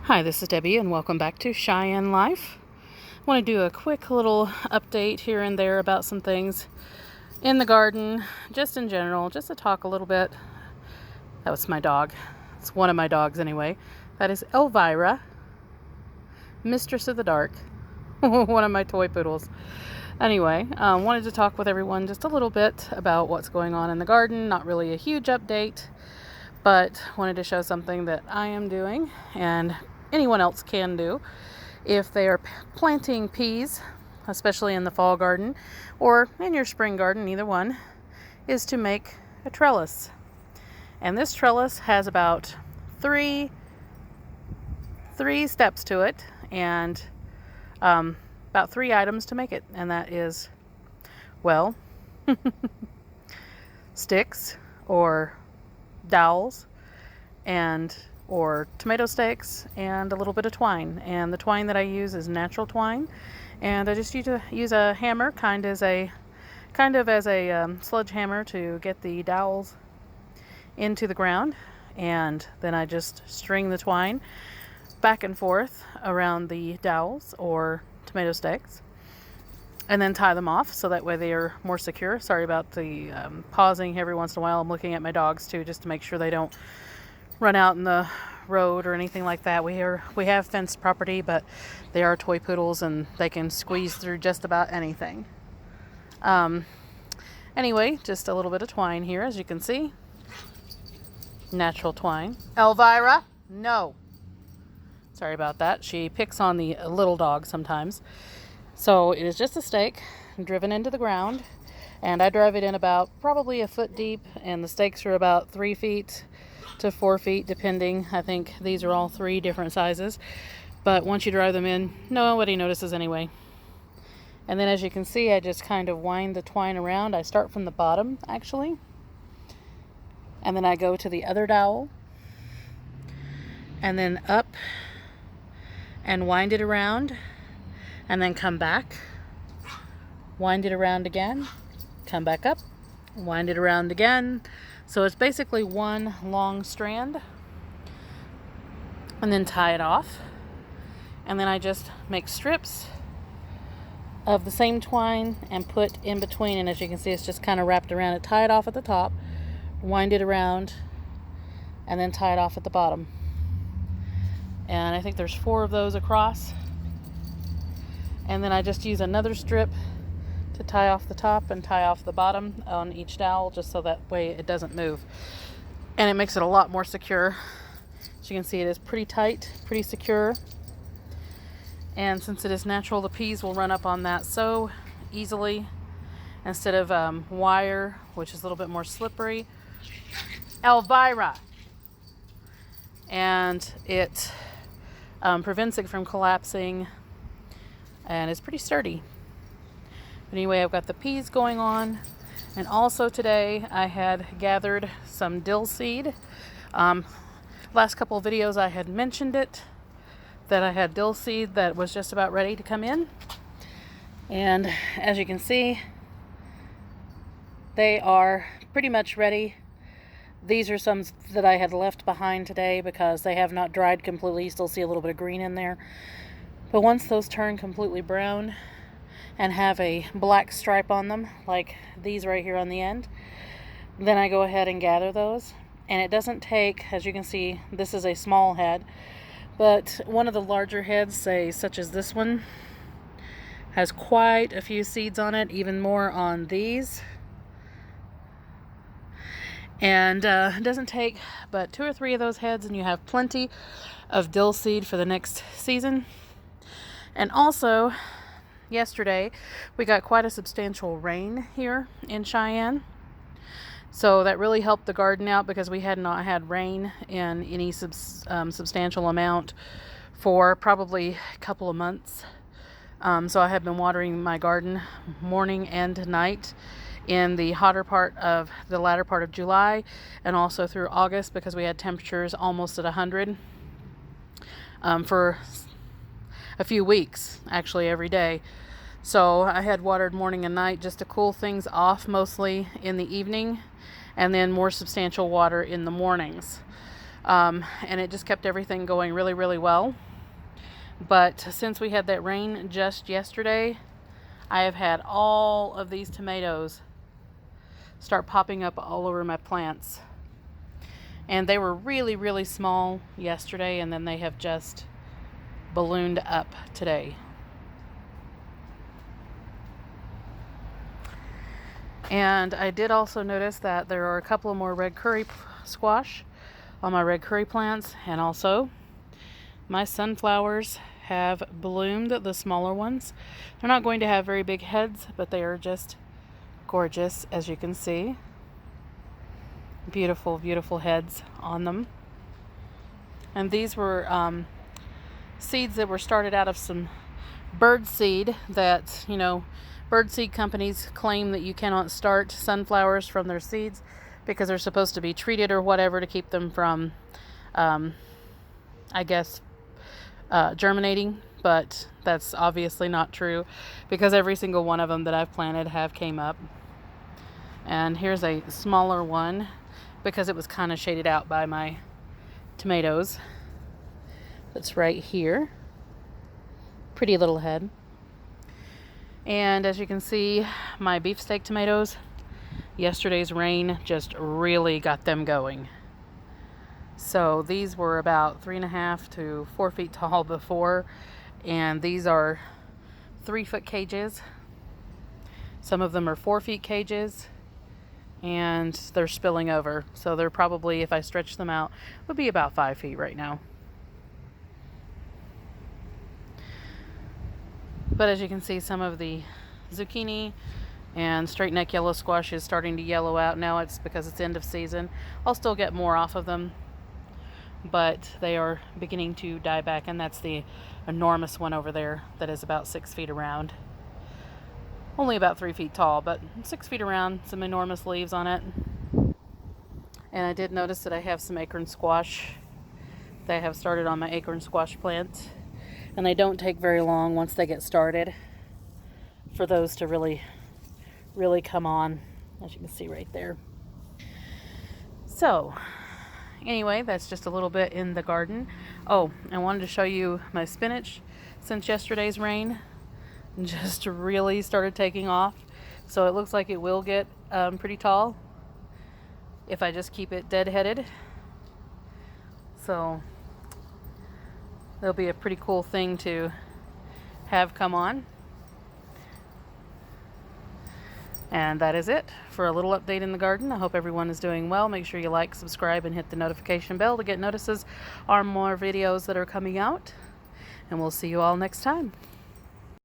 Hi, this is Debbie and welcome back to Cheyenne Life. I want to do a quick little update here and there about some things in the garden, just in general, just to talk a little bit. That was my dog. It's one of my dogs anyway. That is Elvira, Mistress of the Dark, one of my toy poodles. Anyway, wanted to talk with everyone just a little bit about what's going on in the garden. Not really a huge update, but wanted to show something that I am doing and anyone else can do if they are planting peas, especially in the fall garden or in your spring garden, either one, is to make a trellis. And this trellis has about three steps to it, and about 3 items to make it, and that is, well, sticks or dowels or tomato sticks and a little bit of twine. And the twine that I use is natural twine, and I just use a hammer, kind of as a sledgehammer, to get the dowels into the ground, and then I just string the twine back and forth around the dowels or tomato sticks, and then tie them off so that way they are more secure. Sorry about the pausing every once in a while. I'm looking at my dogs too, just to make sure they don't run out in the road or anything like that. We have fenced property, but they are toy poodles and they can squeeze through just about anything. Anyway, just a little bit of twine here, as you can see. Natural twine. Elvira, no. Sorry about that. She picks on the little dog sometimes. So it is just a stake driven into the ground, and I drive it in about probably a foot deep, and the stakes are about 3 feet to 4 feet, depending. I think these are all 3 different sizes, but once you drive them in, nobody notices anyway. And then, as you can see, I just kind of wind the twine around. I start from the bottom, actually, and then I go to the other dowel, and then up and wind it around, and then come back, wind it around again, come back up, wind it around again. So it's basically one long strand, and then tie it off. And then I just make strips of the same twine and put in between, and as you can see, it's just kind of wrapped around it. Tie it off at the top, wind it around, and then tie it off at the bottom. And I think there's 4 of those across. And then I just use another strip to tie off the top and tie off the bottom on each dowel, just so that way it doesn't move. And it makes it a lot more secure. As you can see, it is pretty tight, pretty secure. And since it is natural, the peas will run up on that so easily, instead of wire, which is a little bit more slippery. Elvira! And it prevents it from collapsing, and it's pretty sturdy. But anyway, I've got the peas going on, and also today I had gathered some dill seed. Last couple of videos I had mentioned it, that I had dill seed that was just about ready to come in, and as you can see, they are pretty much ready. These are some that I had left behind today because they have not dried completely. You still see a little bit of green in there. But once those turn completely brown and have a black stripe on them, like these right here on the end, then I go ahead and gather those. And it doesn't take, as you can see, this is a small head, but one of the larger heads, say such as this one, has quite a few seeds on it, even more on these. And it doesn't take but 2 or 3 of those heads, and you have plenty of dill seed for the next season. And also, yesterday, we got quite a substantial rain here in Cheyenne. So that really helped the garden out, because we had not had rain in any substantial amount for probably a couple of months. So I have been watering my garden morning and night in the latter part of July, and also through August, because we had temperatures almost at 100 for a few weeks, actually every day. So I had watered morning and night just to cool things off, mostly in the evening, and then more substantial water in the mornings. And it just kept everything going really, really well. But since we had that rain just yesterday, I have had all of these tomatoes start popping up all over my plants. And they were really, really small yesterday, and then they have just ballooned up today. And I did also notice that there are a couple of more red curry squash on my red curry plants, and also my sunflowers have bloomed, the smaller ones. They're not going to have very big heads, but they are just gorgeous, as you can see. Beautiful, beautiful heads on them. And these were seeds that were started out of some bird seed that, bird seed companies claim that you cannot start sunflowers from their seeds because they're supposed to be treated or whatever to keep them from, germinating. But that's obviously not true, because every single one of them that I've planted have came up. And here's a smaller one because it was kind of shaded out by my tomatoes. That's right here. Pretty little head. And as you can see, my beefsteak tomatoes, yesterday's rain just really got them going. So these were about 3.5 to 4 feet tall before, and these are 3-foot cages. Some of them are 4-feet cages, and they're spilling over. So they're probably, if I stretch them out, would be about 5 feet right now. But as you can see, some of the zucchini and straight neck yellow squash is starting to yellow out. Now it's because it's end of season. I'll still get more off of them, but they are beginning to die back. And that's the enormous one over there that is about 6 feet around. Only about 3 feet tall, but 6 feet around, some enormous leaves on it. And I did notice that I have some acorn squash that I have started on my acorn squash plant. And they don't take very long once they get started for those to really, really come on, as you can see right there. So, anyway, that's just a little bit in the garden. Oh, I wanted to show you my spinach since yesterday's rain just really started taking off. So it looks like it will get pretty tall if I just keep it deadheaded. So that'll be a pretty cool thing to have come on. And that is it for a little update in the garden. I hope everyone is doing well. Make sure you like, subscribe, and hit the notification bell to get notices on more videos that are coming out. And we'll see you all next time.